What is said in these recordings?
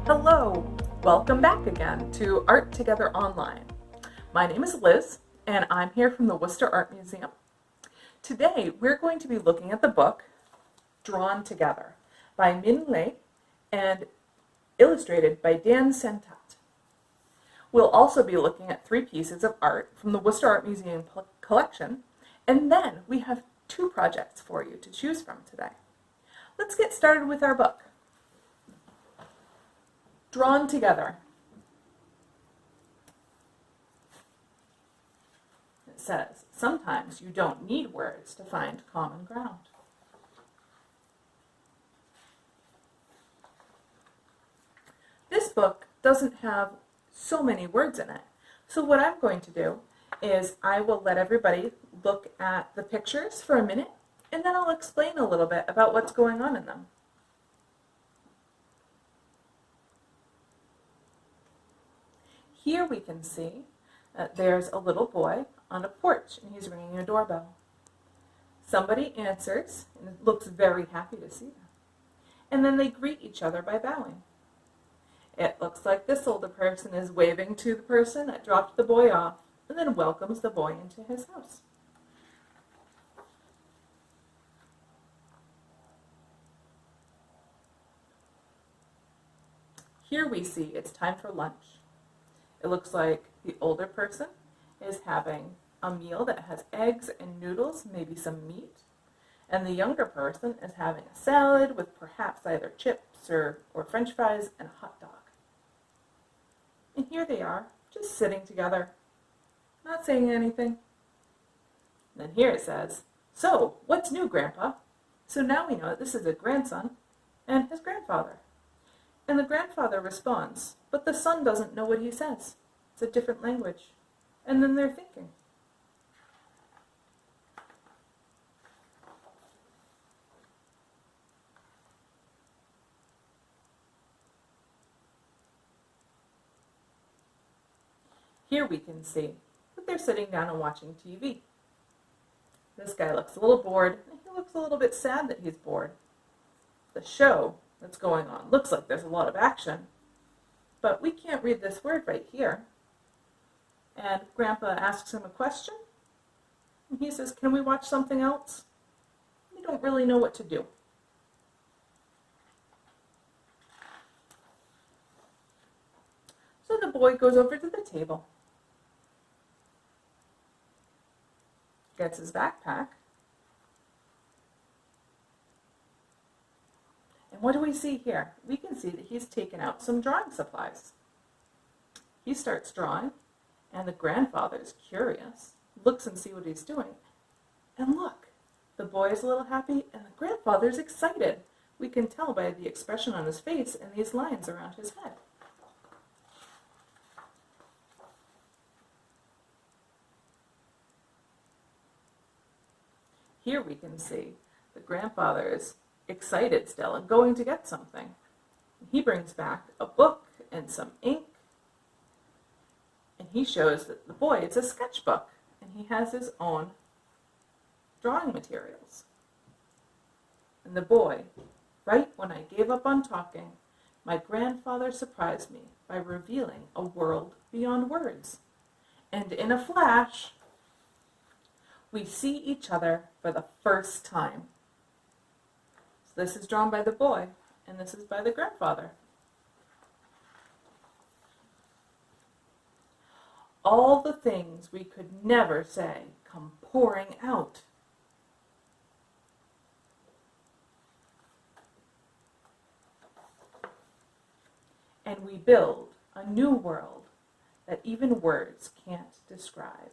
Hello, welcome back again to Art Together Online. My name is Liz and I'm here from the Worcester Art Museum. Today we're going to be looking at the book Drawn Together by Min Lei and illustrated by Dan Sentat. We'll also be looking at 3 pieces of art from the Worcester Art Museum collection, and then we have 2 projects for you to choose from today. Let's get started with our book. Drawn Together. It says, sometimes you don't need words to find common ground. This book doesn't have so many words in it. So what I'm going to do is I will let everybody look at the pictures for a minute, and then I'll explain a little bit about what's going on in them. Here we can see that there's a little boy on a porch and he's ringing a doorbell. Somebody answers and looks very happy to see them. And then they greet each other by bowing. It looks like this older person is waving to the person that dropped the boy off and then welcomes the boy into his house. Here we see it's time for lunch. It looks like the older person is having a meal that has eggs and noodles, maybe some meat, and the younger person is having a salad with perhaps either chips or French fries and a hot dog. And here they are, just sitting together, not saying anything. And then here it says, "So, what's new, Grandpa?" So now we know that this is a grandson and his grandfather. And the grandfather responds, but the son doesn't know what he says. It's a different language. And then they're thinking. Here we can see that they're sitting down and watching TV. This guy looks a little bored, and he looks a little bit sad that he's bored. The show that's going on looks like there's a lot of action, but we can't read this word right here. And Grandpa asks him a question, and he says, "Can we watch something else?" We don't really know what to do. So the boy goes over to the table, gets his backpack, and what do we see here? We can see that he's taken out some drawing supplies. He starts drawing, and the grandfather's curious, looks and sees what he's doing, and look, the boy is a little happy and the grandfather's excited. We can tell by the expression on his face and these lines around his head. Here we can see the grandfather is excited still and going to get something. He brings back a book and some ink, and he shows that the boy it's a sketchbook, and he has his own drawing materials. And the boy, right when I gave up on talking, my grandfather surprised me by revealing a world beyond words. And in a flash, we see each other for the first time. So this is drawn by the boy, and this is by the grandfather. All the things we could never say come pouring out. And we build a new world that even words can't describe.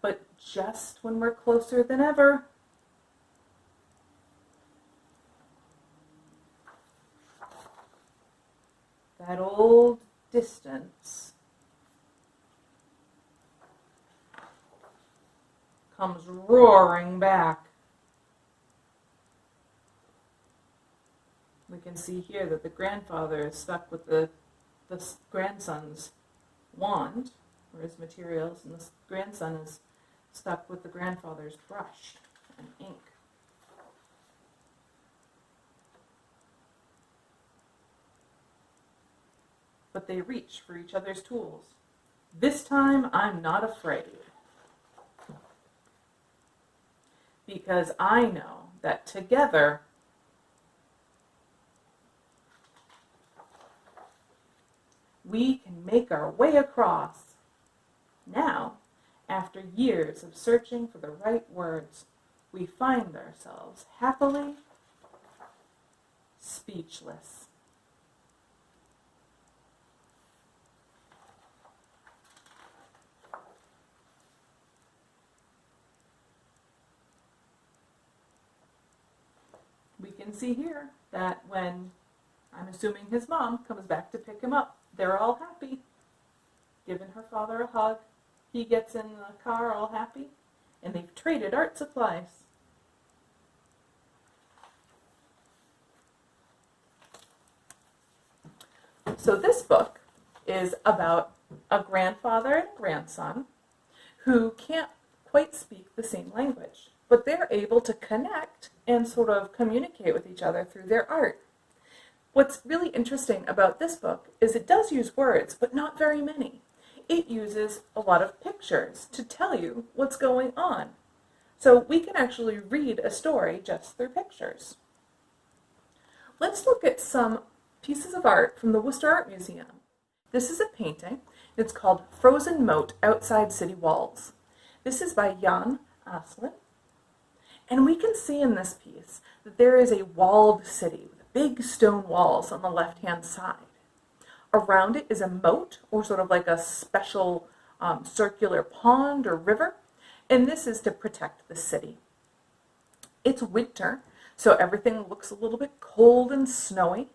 But just when we're closer than ever, that old distance comes roaring back. We can see here that the grandfather is stuck with the grandson's wand, or his materials, and the grandson is stuck with the grandfather's brush. and ink. But they reach for each other's tools. This time I'm not afraid, because I know that together we can make our way across. Now, after years of searching for the right words, we find ourselves happily speechless. We can see here that when, I'm assuming his mom comes back to pick him up, they're all happy, giving her father a hug. He gets in the car all happy, and they've traded art supplies. So this book is about a grandfather and grandson who can't quite speak the same language, but they're able to connect and sort of communicate with each other through their art. What's really interesting about this book is it does use words, but not very many. It uses a lot of pictures to tell you what's going on. So we can actually read a story just through pictures. Let's look at some pieces of art from the Worcester Art Museum. This is a painting. It's called Frozen Moat Outside City Walls. This is by Jan Asselin. And we can see in this piece that there is a walled city with big stone walls on the left-hand side. Around it is a moat, or sort of like a special circular pond or river, and this is to protect the city. It's winter, so everything looks a little bit cold and snowy.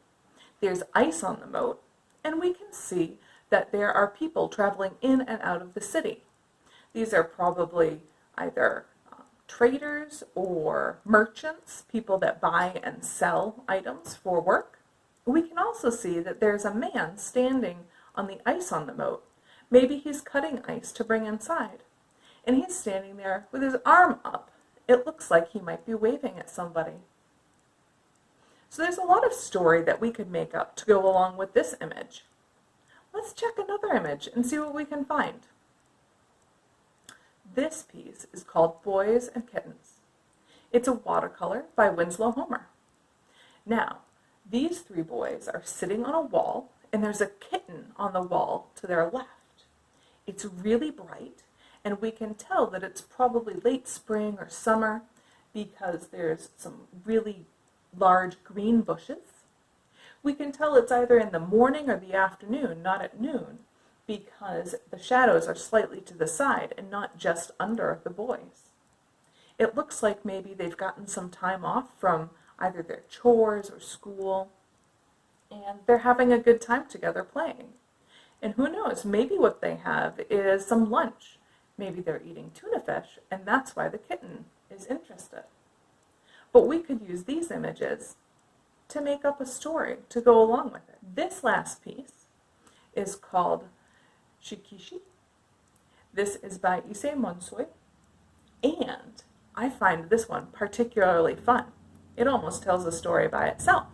There's ice on the moat, and we can see that there are people traveling in and out of the city. These are probably either traders or merchants, people that buy and sell items for work. We can also see that there's a man standing on the ice on the moat. Maybe he's cutting ice to bring inside. And he's standing there with his arm up. It looks like he might be waving at somebody. So there's a lot of story that we could make up to go along with this image. Let's check another image and see what we can find. This piece is called Boys and Kittens. It's a watercolor by Winslow Homer. Now, these three boys are sitting on a wall, and there's a kitten on the wall to their left. It's really bright, and we can tell that it's probably late spring or summer because there's some really large green bushes. We can tell it's either in the morning or the afternoon, not at noon, because the shadows are slightly to the side and not just under the boys. It looks like maybe they've gotten some time off from either their chores or school, and they're having a good time together playing. And who knows, maybe what they have is some lunch. Maybe they're eating tuna fish, and that's why the kitten is interested. But we could use these images to make up a story to go along with it. This last piece is called Shikishi. This is by Issei Monsui, and I find this one particularly fun. It almost tells a story by itself.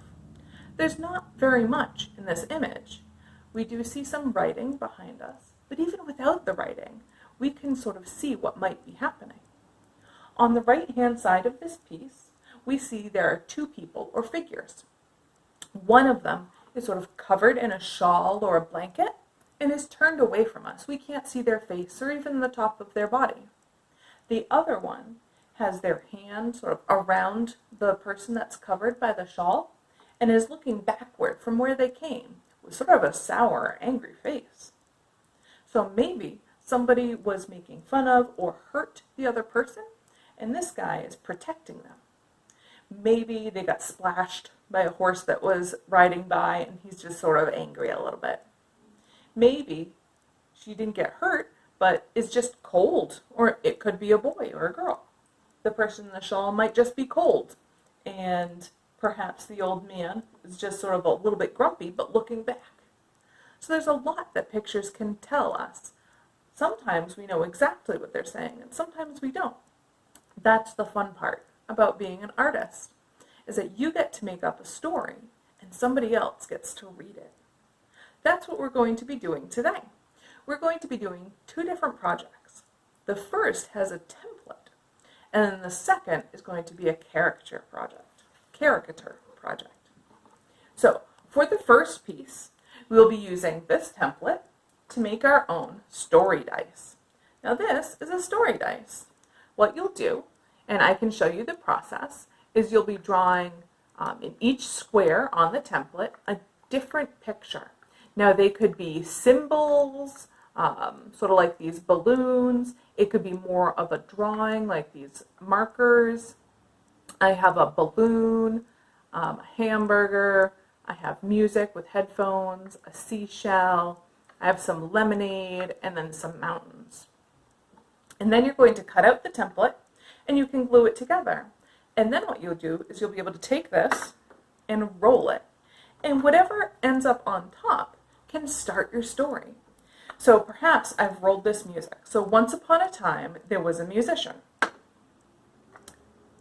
There's not very much in this image. We do see some writing behind us, but even without the writing, we can sort of see what might be happening. On the right-hand side of this piece, we see there are two people or figures. One of them is sort of covered in a shawl or a blanket and is turned away from us. We can't see their face or even the top of their body. The other one has their hand sort of around the person that's covered by the shawl and is looking backward from where they came with sort of a sour, angry face. So maybe somebody was making fun of or hurt the other person, and this guy is protecting them. Maybe they got splashed by a horse that was riding by and he's just sort of angry a little bit. Maybe she didn't get hurt, but is just cold, or it could be a boy or a girl. The person in the shawl might just be cold, and perhaps the old man is just sort of a little bit grumpy, but looking back. So there's a lot that pictures can tell us. Sometimes we know exactly what they're saying, and sometimes we don't. That's the fun part about being an artist, is that you get to make up a story and somebody else gets to read it. That's what we're going to be doing today. We're going to be doing two different projects. The first has a template, and then the second is going to be a caricature project. So for the first piece, we'll be using this template to make our own story dice. Now this is a story dice. What you'll do, and I can show you the process, is you'll be drawing in each square on the template a different picture. Now they could be symbols, sort of like these balloons. It could be more of a drawing like these markers. I have a balloon, a hamburger, I have music with headphones, a seashell, I have some lemonade, and then some mountains. And then you're going to cut out the template and you can glue it together. And then what you'll do is you'll be able to take this and roll it. And whatever ends up on top can start your story. So perhaps I've rolled this music. So once upon a time, there was a musician.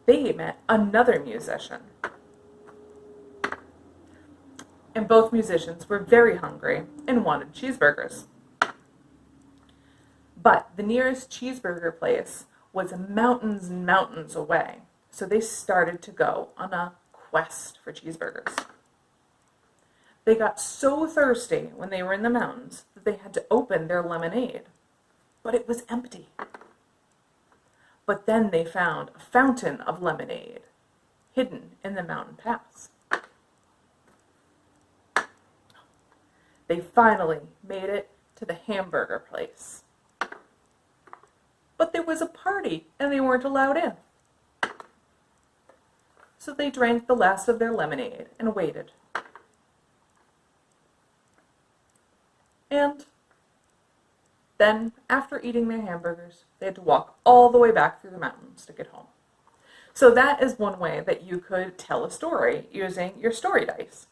They met another musician. And both musicians were very hungry and wanted cheeseburgers. But the nearest cheeseburger place was mountains and mountains away. So they started to go on a quest for cheeseburgers. They got so thirsty when they were in the mountains that they had to open their lemonade, but it was empty. But then they found a fountain of lemonade hidden in the mountain pass. They finally made it to the hamburger place. But there was a party and they weren't allowed in. So they drank the last of their lemonade and waited. And then, after eating their hamburgers, they had to walk all the way back through the mountains to get home. So that is one way that you could tell a story using your story dice.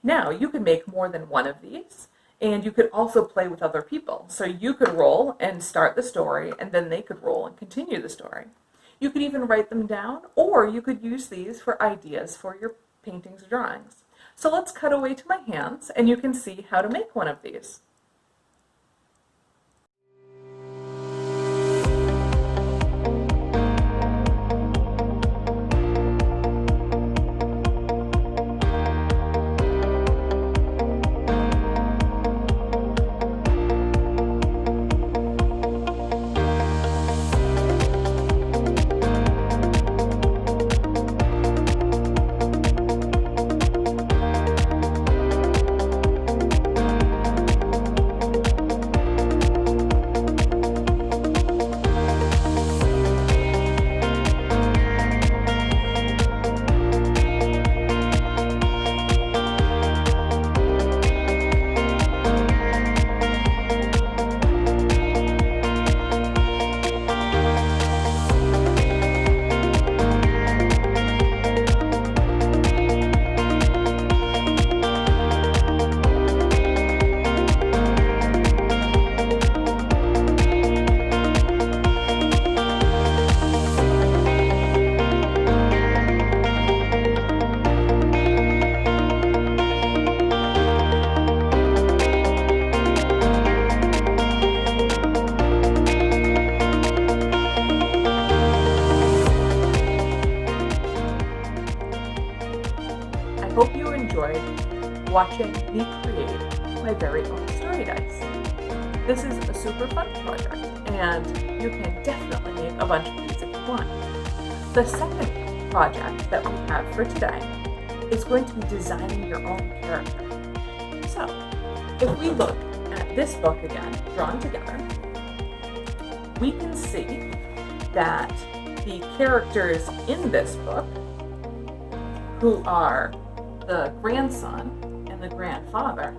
Now, you could make more than one of these, and you could also play with other people. So you could roll and start the story, and then they could roll and continue the story. You could even write them down, or you could use these for ideas for your paintings or drawings. So let's cut away to my hands, and you can see how to make one of these. Hope you enjoyed watching me create my very own story dice. This is a super fun project, and you can definitely make a bunch of these if you want. The second project that we have for today is going to be designing your own character. So, if we look at this book again, drawn together, we can see that the characters in this book, who are the grandson and the grandfather,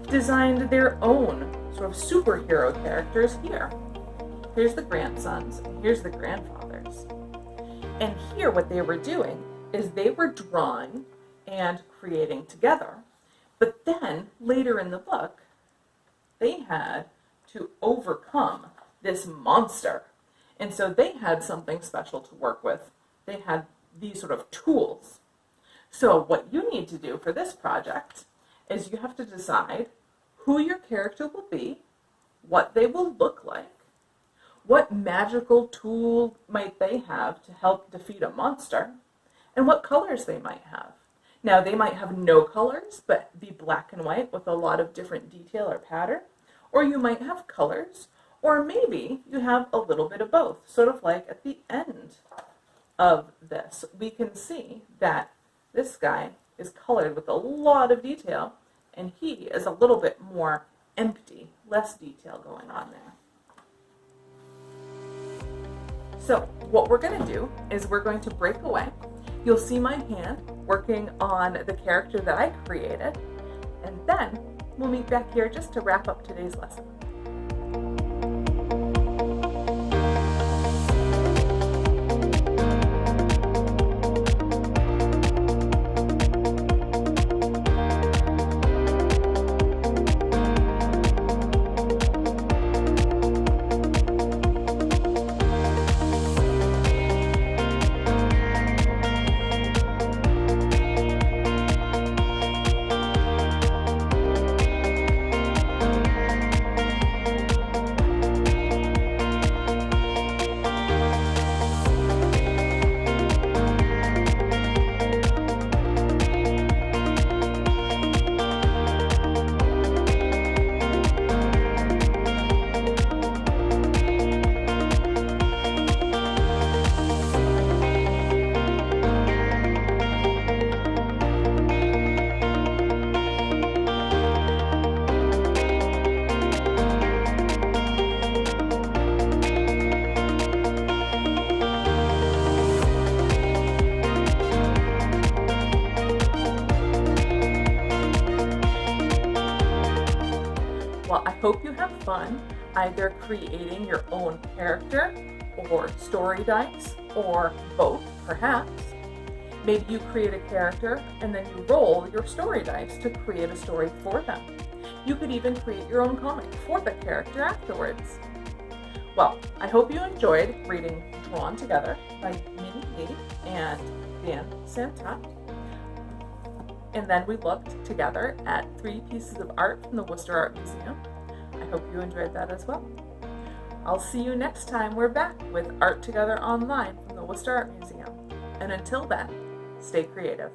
designed their own sort of superhero characters here. Here's the grandsons, and here's the grandfathers. And here what they were doing is they were drawing and creating together. But then, later in the book, they had to overcome this monster. And so they had something special to work with. They had these sort of tools. So what you need to do for this project is you have to decide who your character will be, what they will look like, what magical tool might they have to help defeat a monster, and what colors they might have. Now, they might have no colors, but be black and white with a lot of different detail or pattern, or you might have colors, or maybe you have a little bit of both, sort of like at the end of this. We can see that this guy is colored with a lot of detail, and he is a little bit more empty, less detail going on there. So what we're going to do is we're going to break away. You'll see my hand working on the character that I created, and then we'll meet back here just to wrap up today's lesson. Well, I hope you have fun either creating your own character or story dice, or both, perhaps. Maybe you create a character and then you roll your story dice to create a story for them. You could even create your own comic for the character afterwards. Well, I hope you enjoyed reading Drawn Together by Minnie Lee and Dan Santat. And then we looked together at 3 pieces of art from the Worcester Art Museum. I hope you enjoyed that as well. I'll see you next time we're back with Art Together Online from the Worcester Art Museum. And until then, stay creative.